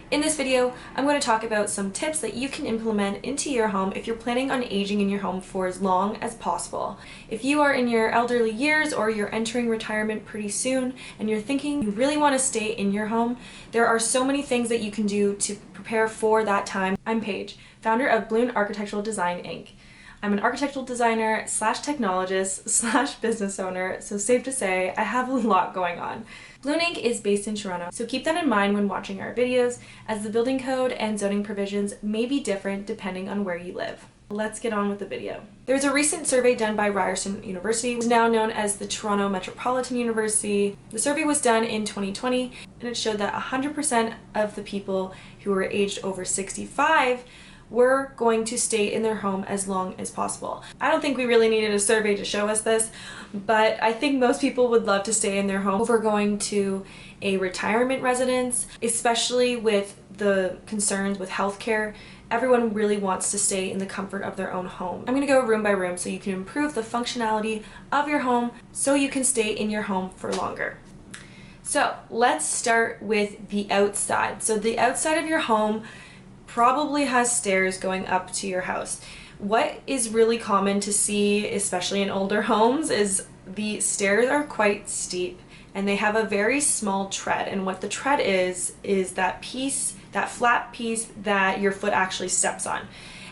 In this video, I'm going to talk about some tips that you can implement into your home if you're planning on aging in your home for as long as possible. If you are in your elderly years or you're entering retirement pretty soon and you're thinking you really want to stay in your home, there are so many things that you can do to prepare for that time. I'm Paige, founder of Bloom Architectural Design Inc. I'm an architectural designer slash technologist slash business owner, so safe to say I have a lot going on. Bloom Inc. is based in Toronto, so keep that in mind when watching our videos, as the building code and zoning provisions may be different depending on where you live. Let's get on with the video. There's a recent survey done by Ryerson University, which is now known as the Toronto Metropolitan University. The survey was done in 2020, and it showed that 100% of the people who were aged over 65 were going to stay in their home as long as possible. I don't think we really needed a survey to show us this, but I think most people would love to stay in their home over going to a retirement residence, especially with the concerns with healthcare. Everyone really wants to stay in the comfort of their own home. I'm going to go room by room so you can improve the functionality of your home so you can stay in your home for longer. So let's start with the outside. So the outside of your home probably has stairs going up to your house. What is really common to see, especially in older homes, is the stairs are quite steep and they have a very small tread. And what the tread is that piece, that flat piece that your foot actually steps on.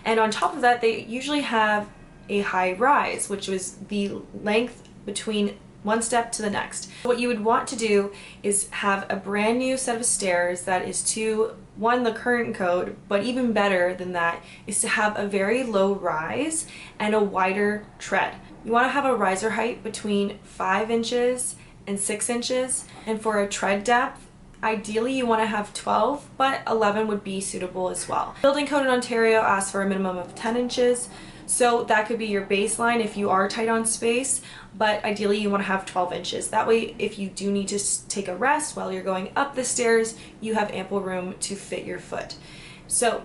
And on top of that, they usually have a high rise, which was the length between one step to the next. What you would want to do is have a brand new set of stairs that is to the current code, but even better than that is to have a very low rise and a wider tread. You want to have a riser height between 5 inches and 6 inches, and for a tread depth, ideally you want to have 12, but 11 would be suitable as well. Building code in Ontario asks for a minimum of 10 inches. So that could be your baseline if you are tight on space, but ideally you want to have 12 inches. That way, if you do need to take a rest while you're going up the stairs, you have ample room to fit your foot. So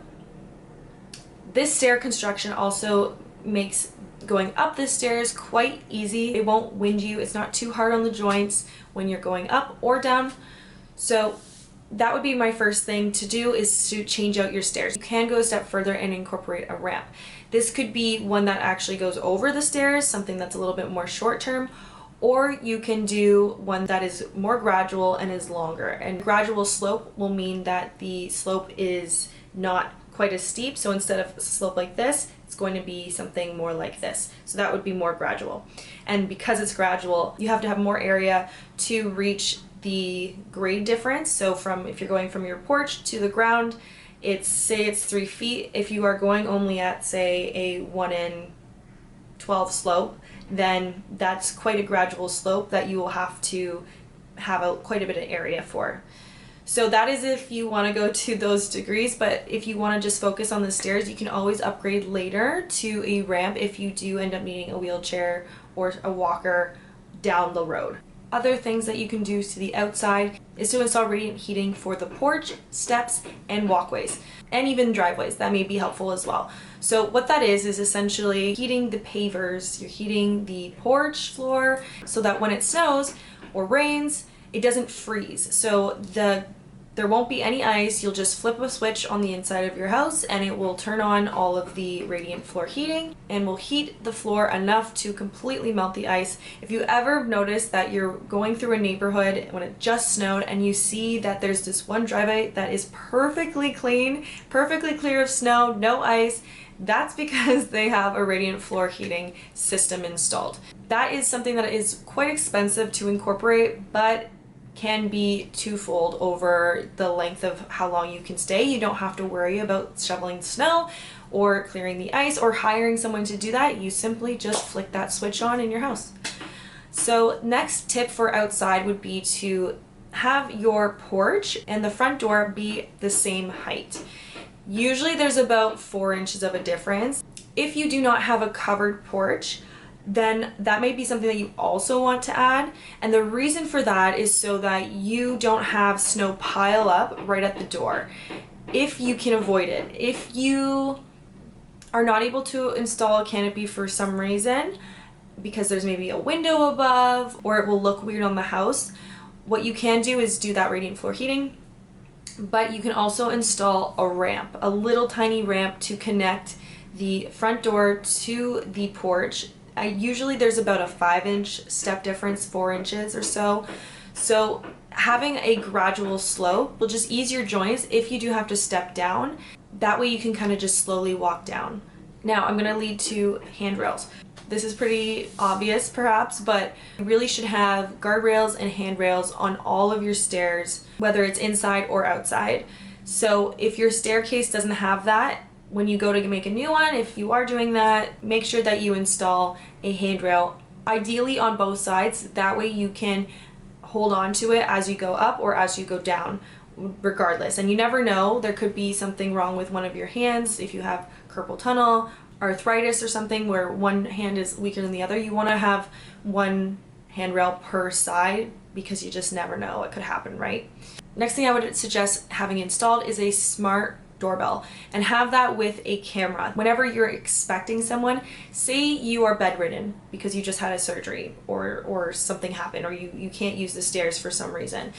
this stair construction also makes going up the stairs quite easy. It won't wind you. It's not too hard on the joints when you're going up or down. So that would be my first thing to do, is to change out your stairs. You can go a step further and incorporate a ramp. This could be one that actually goes over the stairs, something that's a little bit more short term, or you can do one that is more gradual and is longer. And gradual slope will mean that the slope is not quite as steep. So instead of a slope like this, it's going to be something more like this. So that would be more gradual. And because it's gradual, you have to have more area to reach the grade difference. So if you're going from your porch to the ground, say it's 3 feet. If you are going only at, say, a 1 in 12 slope, then that's quite a gradual slope that you will have to have quite a bit of area for. So that is if you want to go to those degrees, but if you want to just focus on the stairs, you can always upgrade later to a ramp if you do end up needing a wheelchair or a walker down the road. Other things that you can do to the outside is to install radiant heating for the porch, steps, and walkways, and even driveways. That may be helpful as well. So what that is essentially heating the pavers. You're heating the porch floor so that when it snows or rains, it doesn't freeze. So there won't be any ice. You'll just flip a switch on the inside of your house and it will turn on all of the radiant floor heating and will heat the floor enough to completely melt the ice. If you ever notice that you're going through a neighborhood when it just snowed and you see that there's this one driveway that is perfectly clean, perfectly clear of snow, no ice, that's because they have a radiant floor heating system installed. That is something that is quite expensive to incorporate, but can be twofold over the length of how long you can stay. You don't have to worry about shoveling snow or clearing the ice or hiring someone to do that. You simply just flick that switch on in your house. So next tip for outside would be to have your porch and the front door be the same height. Usually there's about 4 inches of a difference. If you do not have a covered porch, then that may be something that you also want to add. And the reason for that is so that you don't have snow pile up right at the door, if you can avoid it. If you are not able to install a canopy for some reason, because there's maybe a window above or it will look weird on the house, what you can do is do that radiant floor heating, But you can also install a ramp, a little tiny ramp to connect the front door to the porch. Usually there's about a 5-inch step difference, 4 inches or so. So having a gradual slope will just ease your joints if you do have to step down. That way you can kind of just slowly walk down. Now I'm going to lead to handrails. This is pretty obvious perhaps, but you really should have guardrails and handrails on all of your stairs, whether it's inside or outside. So if your staircase doesn't have that, when you go to make a new one, if you are doing that, make sure that you install a handrail, ideally on both sides. That way you can hold on to it as you go up or as you go down, regardless. And you never know, there could be something wrong with one of your hands. If you have carpal tunnel, arthritis or something where one hand is weaker than the other, you want to have one handrail per side because you just never know, it could happen, right? Next thing I would suggest having installed is a smart doorbell, and have that with a camera. Whenever you're expecting someone, say you are bedridden because you just had a surgery or something happened, or you can't use the stairs for some reason,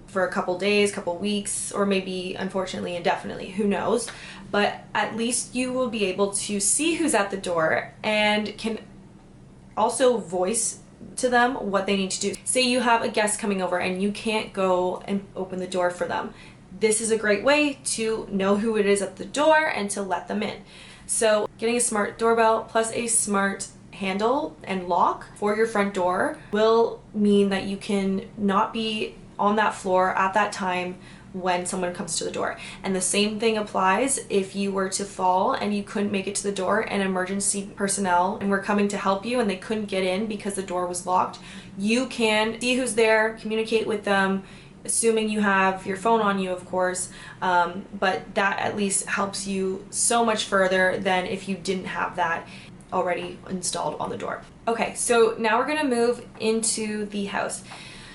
for a couple days, couple weeks, or maybe unfortunately indefinitely, who knows, but at least you will be able to see who's at the door and can also voice to them what they need to do. Say you have a guest coming over and you can't go and open the door for them. This is a great way to know who it is at the door and to let them in. So getting a smart doorbell plus a smart handle and lock for your front door will mean that you can not be on that floor at that time when someone comes to the door. And the same thing applies if you were to fall and you couldn't make it to the door and emergency personnel and were coming to help you and they couldn't get in because the door was locked. You can see who's there, communicate with them, assuming you have your phone on you, of course, but that at least helps you so much further than if you didn't have that already installed on the door. Okay, so now we're gonna move into the house.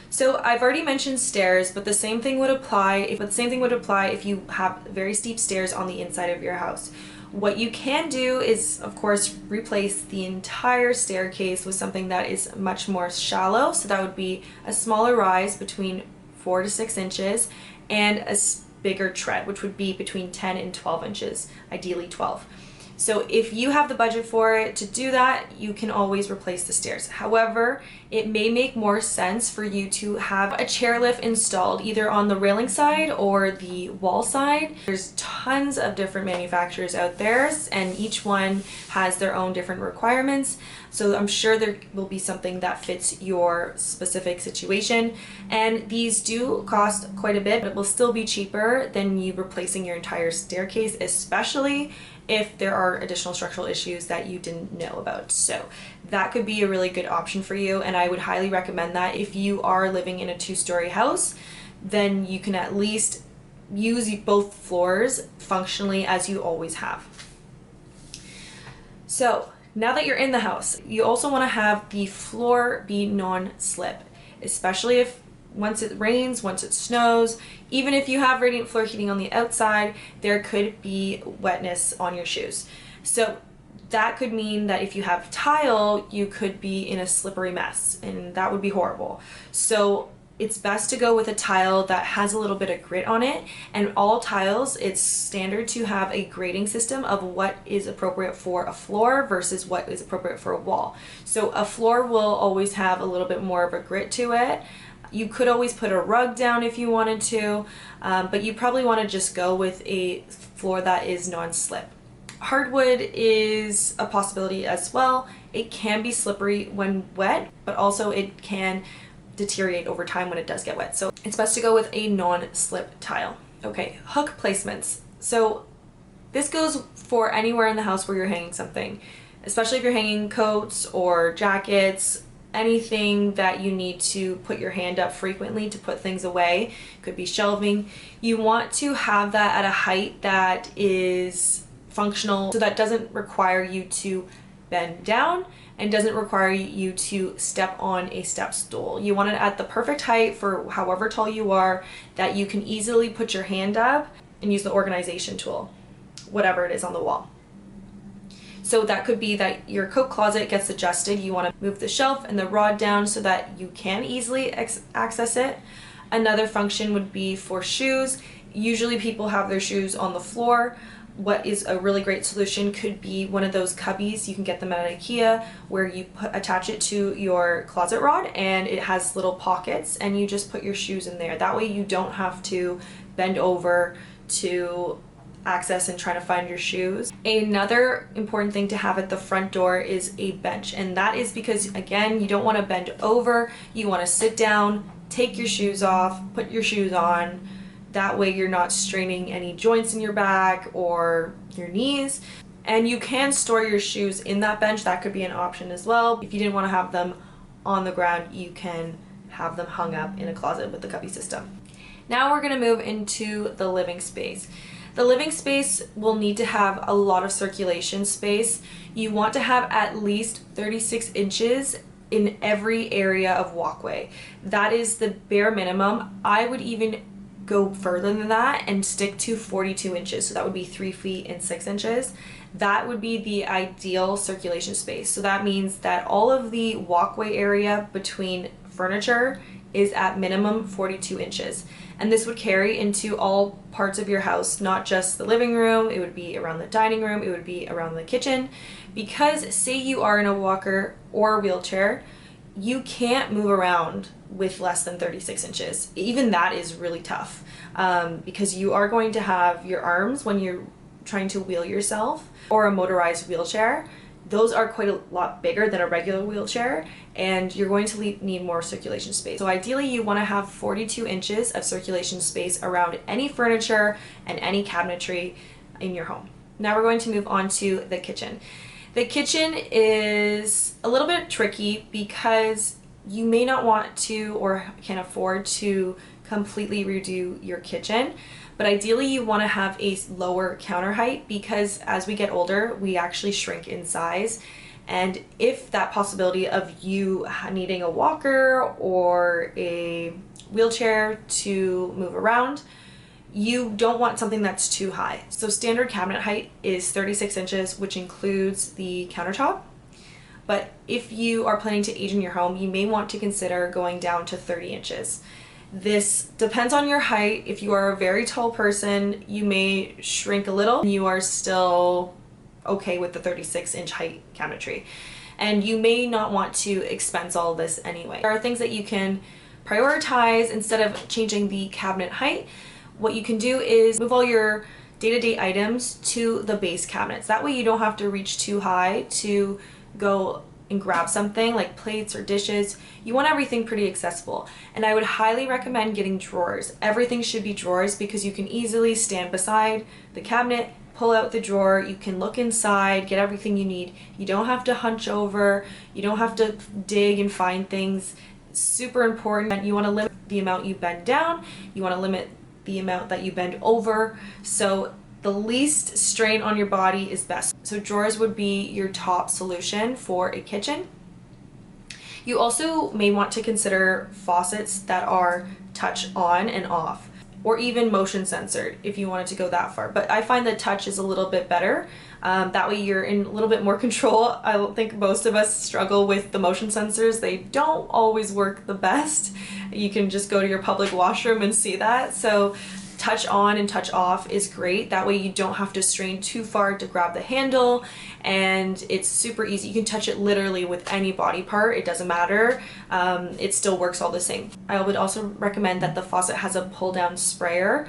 So I've already mentioned stairs, but the same thing would apply if you have very steep stairs on the inside of your house. What you can do is, of course, replace the entire staircase with something that is much more shallow. So that would be a smaller rise between 4 to 6 inches and a bigger tread, which would be between 10 and 12 inches, ideally 12. So if you have the budget for it to do that, you can always replace the stairs. However, it may make more sense for you to have a chairlift installed either on the railing side or the wall side. There's tons of different manufacturers out there and each one has their own different requirements. So I'm sure there will be something that fits your specific situation. And these do cost quite a bit, but it will still be cheaper than you replacing your entire staircase, especially if there are additional structural issues that you didn't know about. So that could be a really good option for you, and I would highly recommend that. If you are living in a 2-story house, then you can at least use both floors functionally as you always have. So now that you're in the house, you also want to have the floor be non-slip, especially if once it rains, once it snows, even if you have radiant floor heating on the outside, there could be wetness on your shoes. So that could mean that if you have tile, you could be in a slippery mess, and that would be horrible. So it's best to go with a tile that has a little bit of grit on it, and all tiles, it's standard to have a grading system of what is appropriate for a floor versus what is appropriate for a wall. So a floor will always have a little bit more of a grit to it. You could always put a rug down if you wanted to, but you probably want to just go with a floor that is non-slip. Hardwood is a possibility as well. It can be slippery when wet, but also it can deteriorate over time when it does get wet. So it's best to go with a non-slip tile. Okay, hook placements. So this goes for anywhere in the house where you're hanging something, especially if you're hanging coats or jackets, anything that you need to put your hand up frequently to put things away. Could be shelving. You want to have that at a height that is functional, so that doesn't require you to bend down and doesn't require you to step on a step stool. You want it at the perfect height for however tall you are, that you can easily put your hand up and use the organization tool, whatever it is on the wall. So that could be that your coat closet gets adjusted. You want to move the shelf and the rod down so that you can easily access it. Another function would be for shoes. Usually people have their shoes on the floor. What is a really great solution could be one of those cubbies. You can get them at IKEA where you attach it to your closet rod and it has little pockets and you just put your shoes in there. That way you don't have to bend over to access and try to find your shoes. Another important thing to have at the front door is a bench, and that is because, again, you don't want to bend over. You want to sit down, take your shoes off, put your shoes on. That way you're not straining any joints in your back or your knees. And you can store your shoes in that bench. That could be an option as well. If you didn't want to have them on the ground, you can have them hung up in a closet with the cubby system. Now we're going to move into the living space. The living space will need to have a lot of circulation space. You want to have at least 36 inches in every area of walkway. That is the bare minimum. I would even go further than that and stick to 42 inches. So that would be 3 feet and 6 inches. That would be the ideal circulation space. So that means that all of the walkway area between furniture is at minimum 42 inches. And this would carry into all parts of your house, not just the living room. It would be around the dining room, it would be around the kitchen. Because say you are in a walker or a wheelchair, you can't move around with less than 36 inches. Even that is really tough because you are going to have your arms when you're trying to wheel yourself, or a motorized wheelchair. Those are quite a lot bigger than a regular wheelchair, and you're going to need more circulation space. So ideally you want to have 42 inches of circulation space around any furniture and any cabinetry in your home. Now we're going to move on to the kitchen. The kitchen is a little bit tricky because you may not want to or can afford to completely redo your kitchen, but ideally you want to have a lower counter height because as we get older, we actually shrink in size. And if that possibility of you needing a walker or a wheelchair to move around, you don't want something that's too high. So standard cabinet height is 36 inches, which includes the countertop. But if you are planning to age in your home, you may want to consider going down to 30 inches. This depends on your height. If you are a very tall person, you may shrink a little. You are still okay with the 36-inch height cabinetry. And you may not want to expense all this anyway. There are things that you can prioritize instead of changing the cabinet height. What you can do is move all your day-to-day items to the base cabinets. That way you don't have to reach too high to go and grab something like plates or dishes. You want everything pretty accessible. And I would highly recommend getting drawers. Everything should be drawers because you can easily stand beside the cabinet, pull out the drawer, you can look inside, get everything you need. You don't have to hunch over, you don't have to dig and find things. It's super important. You want to limit the amount you bend down, you want to limit the amount that you bend over. So the least strain on your body is best. So drawers would be your top solution for a kitchen. You also may want to consider faucets that are touch on and off, or even motion censored if you wanted to go that far. But I find the touch is a little bit better. That way you're in a little bit more control. I don't think most of us struggle with the motion sensors. They don't always work the best. You can just go to your public washroom and see that. So touch on and touch off is great. That way you don't have to strain too far to grab the handle, and it's super easy. You can touch it literally with any body part. It doesn't matter. It still works all the same. I would also recommend that the faucet has a pull down sprayer.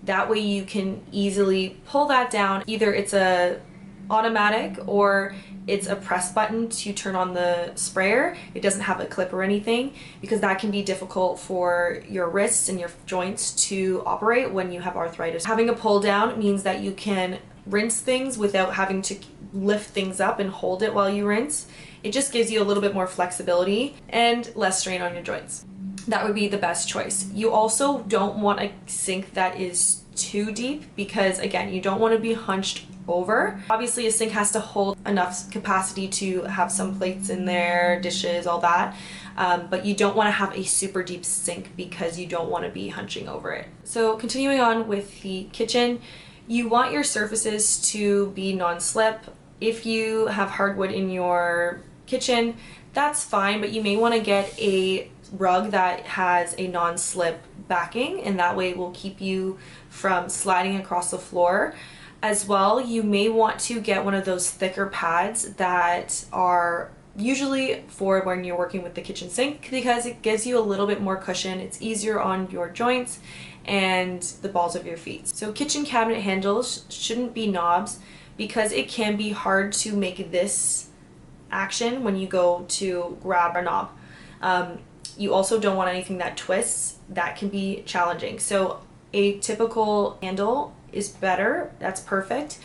That way you can easily pull that down. Either it's a automatic or it's a press button to turn on the sprayer. It doesn't have a clip or anything because that can be difficult for your wrists and your joints to operate when you have arthritis. Having a pull down means that you can rinse things without having to lift things up and hold it while you rinse. It just gives you a little bit more flexibility and less strain on your joints. That would be the best choice. You also don't want a sink that is too deep because, again, you don't want to be hunched over. Obviously a sink has to hold enough capacity to have some plates in there, dishes, all that, but you don't want to have a super deep sink because you don't want to be hunching over it. So continuing on with the kitchen, you want your surfaces to be non-slip. If you have hardwood in your kitchen, that's fine, but you may want to get a rug that has a non-slip backing, and that way it will keep you from sliding across the floor. As well, you may want to get one of those thicker pads that are usually for when you're working with the kitchen sink, because it gives you a little bit more cushion. It's easier on your joints and the balls of your feet. So kitchen cabinet handles shouldn't be knobs, because it can be hard to make this action when you go to grab a knob. You also don't want anything that twists. That can be challenging. So a typical handle is better. That's perfect.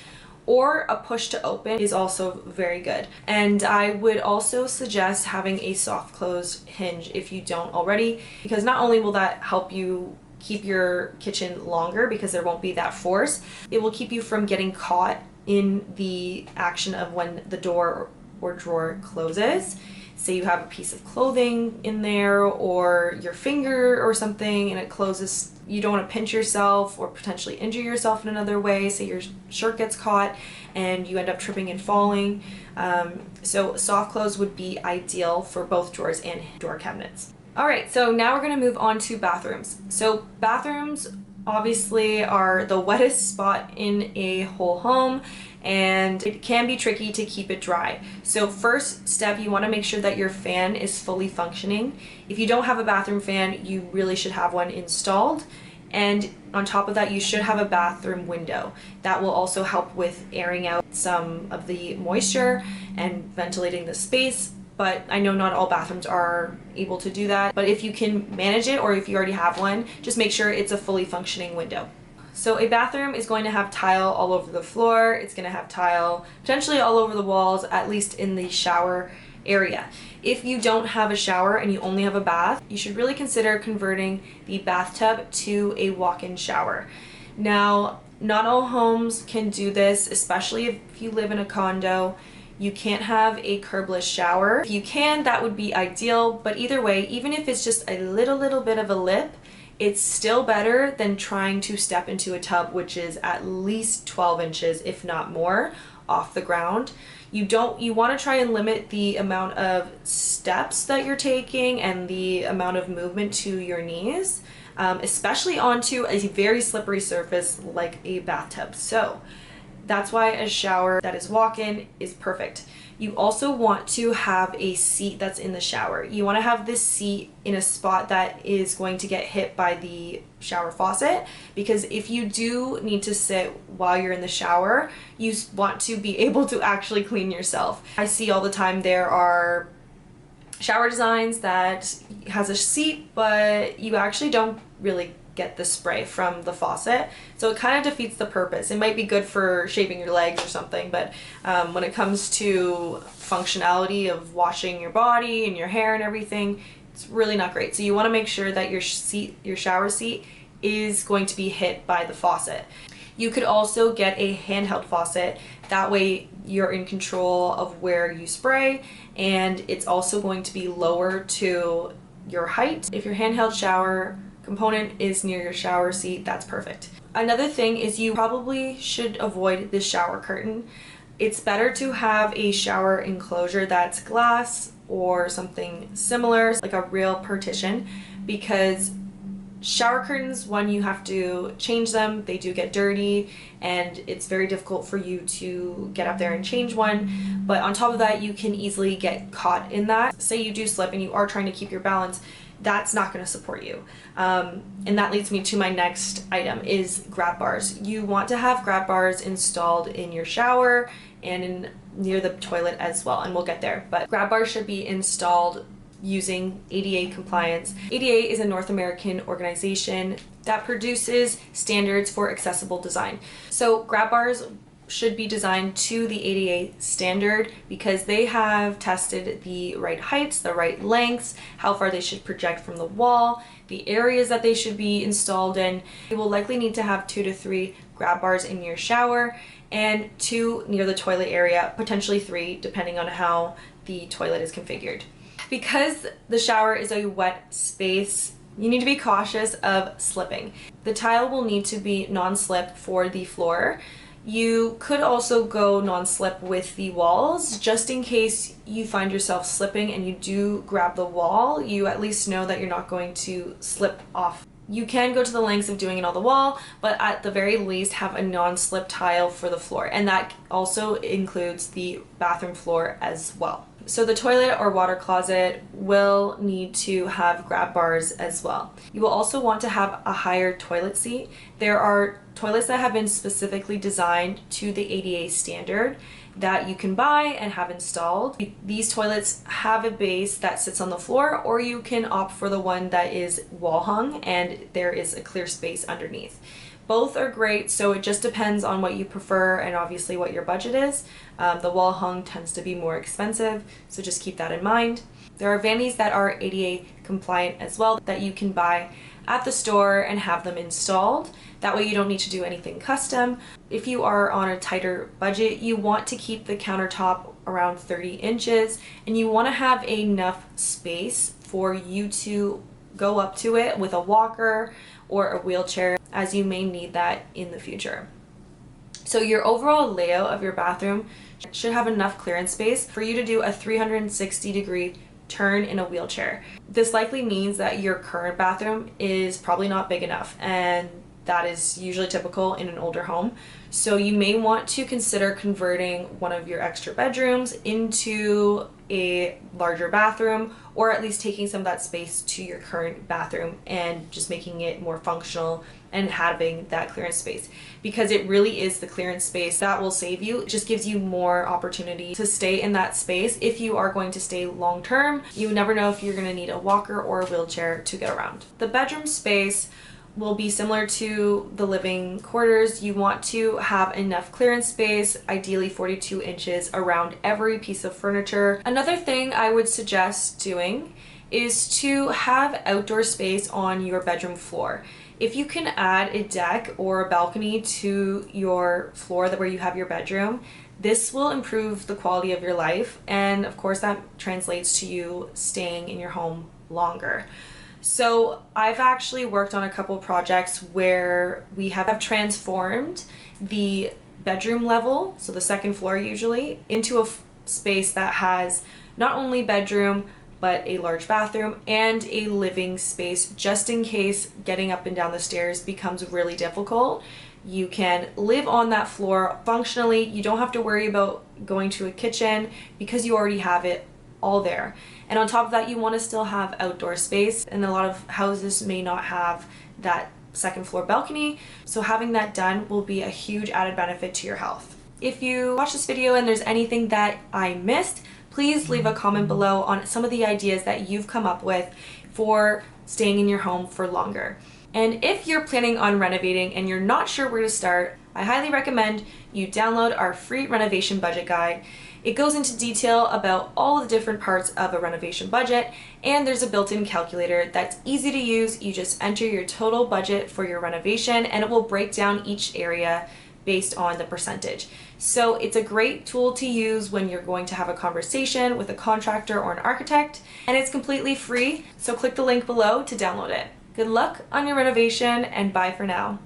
Or a push to open is also very good. And I would also suggest having a soft close hinge if you don't already, because not only will that help you keep your kitchen longer because there won't be that force, it will keep you from getting caught in the action of when the door or drawer closes. Say you have a piece of clothing in there or your finger or something and it closes. You don't want to pinch yourself or potentially injure yourself in another way. Say your shirt gets caught and you end up tripping and falling. So soft close would be ideal for both drawers and door cabinets. All right, so now we're going to move on to bathrooms. So bathrooms obviously are the wettest spot in a whole home, and it can be tricky to keep it dry. So first step, you want to make sure that your fan is fully functioning. If you don't have a bathroom fan, you really should have one installed. And on top of that, you should have a bathroom window. That will also help with airing out some of the moisture and ventilating the space. But I know not all bathrooms are able to do that. But if you can manage it, or if you already have one, just make sure it's a fully functioning window. So a bathroom is going to have tile all over the floor. It's going to have tile potentially all over the walls, at least in the shower area. If you don't have a shower and you only have a bath, you should really consider converting the bathtub to a walk-in shower. Now, not all homes can do this, especially if you live in a condo. You can't have a curbless shower. If you can, that would be ideal, but either way, even if it's just a little bit of a lip, it's still better than trying to step into a tub which is at least 12 inches, if not more, off the ground. You want to try and limit the amount of steps that you're taking and the amount of movement to your knees, especially onto a very slippery surface like a bathtub. So that's why a shower that is walk-in is perfect. You also want to have a seat that's in the shower. You want to have this seat in a spot that is going to get hit by the shower faucet, because if you do need to sit while you're in the shower, you want to be able to actually clean yourself. I see all the time there are shower designs that has a seat, but you actually don't really get the spray from the faucet, so it kind of defeats the purpose. It might be good for shaving your legs or something, but when it comes to functionality of washing your body and your hair and everything, it's really not great. So you want to make sure that your shower seat is going to be hit by the faucet. You could also get a handheld faucet. That way you're in control of where you spray, and it's also going to be lower to your height. If your handheld shower component is near your shower seat, that's perfect. Another thing is you probably should avoid the shower curtain. It's better to have a shower enclosure that's glass or something similar, like a real partition, because shower curtains, when you have to change them, they do get dirty and it's very difficult for you to get up there and change one. But on top of that, you can easily get caught in that. Say you do slip and you are trying to keep your balance, that's not going to support you. And that leads me to my next item, is grab bars. You want to have grab bars installed in your shower and near the toilet as well, and we'll get there. But grab bars should be installed using ADA compliance. ADA is a North American organization that produces standards for accessible design. So grab bars should be designed to the ADA standard because they have tested the right heights, the right lengths, how far they should project from the wall, the areas that they should be installed in. You will likely need to have 2 to 3 grab bars in your shower and 2 near the toilet area, potentially 3 depending on how the toilet is configured. Because the shower is a wet space, you need to be cautious of slipping. The tile will need to be non-slip for the floor. You could also go non-slip with the walls, just in case you find yourself slipping and you do grab the wall, you at least know that you're not going to slip off. You can go to the lengths of doing it on the wall, but at the very least have a non-slip tile for the floor, and that also includes the bathroom floor as well. So the toilet or water closet will need to have grab bars as well. You will also want to have a higher toilet seat. There are toilets that have been specifically designed to the ADA standard that you can buy and have installed. These toilets have a base that sits on the floor, or you can opt for the one that is wall hung and there is a clear space underneath. Both are great, so it just depends on what you prefer and obviously what your budget is. The wall hung tends to be more expensive, so just keep that in mind. There are vanities that are ADA compliant as well that you can buy at the store and have them installed. That way you don't need to do anything custom. If you are on a tighter budget, you want to keep the countertop around 30 inches and you want to have enough space for you to go up to it with a walker or a wheelchair, as you may need that in the future. So your overall layout of your bathroom should have enough clearance space for you to do a 360-degree turn in a wheelchair. This likely means that your current bathroom is probably not big enough, and that is usually typical in an older home. So you may want to consider converting one of your extra bedrooms into a larger bathroom, or at least taking some of that space to your current bathroom and just making it more functional and having that clearance space, because it really is the clearance space that will save you. It just gives you more opportunity to stay in that space. If you are going to stay long term, you never know if you're going to need a walker or a wheelchair to get around. The bedroom space will be similar to the living quarters. You want to have enough clearance space, ideally 42 inches around every piece of furniture. Another thing I would suggest doing is to have outdoor space on your bedroom floor. If you can add a deck or a balcony to your floor where you have your bedroom, this will improve the quality of your life, and of course that translates to you staying in your home longer. So I've actually worked on a couple projects where we have transformed the bedroom level, so the second floor usually, into a space that has not only bedroom but a large bathroom and a living space, just in case getting up and down the stairs becomes really difficult. You can live on that floor functionally. You don't have to worry about going to a kitchen because you already have it all there. And on top of that, you want to still have outdoor space, and a lot of houses may not have that second floor balcony, so having that done will be a huge added benefit to your health. If you watch this video and there's anything that I missed, please leave a comment below on some of the ideas that you've come up with for staying in your home for longer. And if you're planning on renovating and you're not sure where to start, I highly recommend you download our free renovation budget guide. It goes into detail about all the different parts of a renovation budget, and there's a built-in calculator that's easy to use. You just enter your total budget for your renovation and it will break down each area based on the percentage. So it's a great tool to use when you're going to have a conversation with a contractor or an architect, and it's completely free, so click the link below to download it. Good luck on your renovation, and bye for now.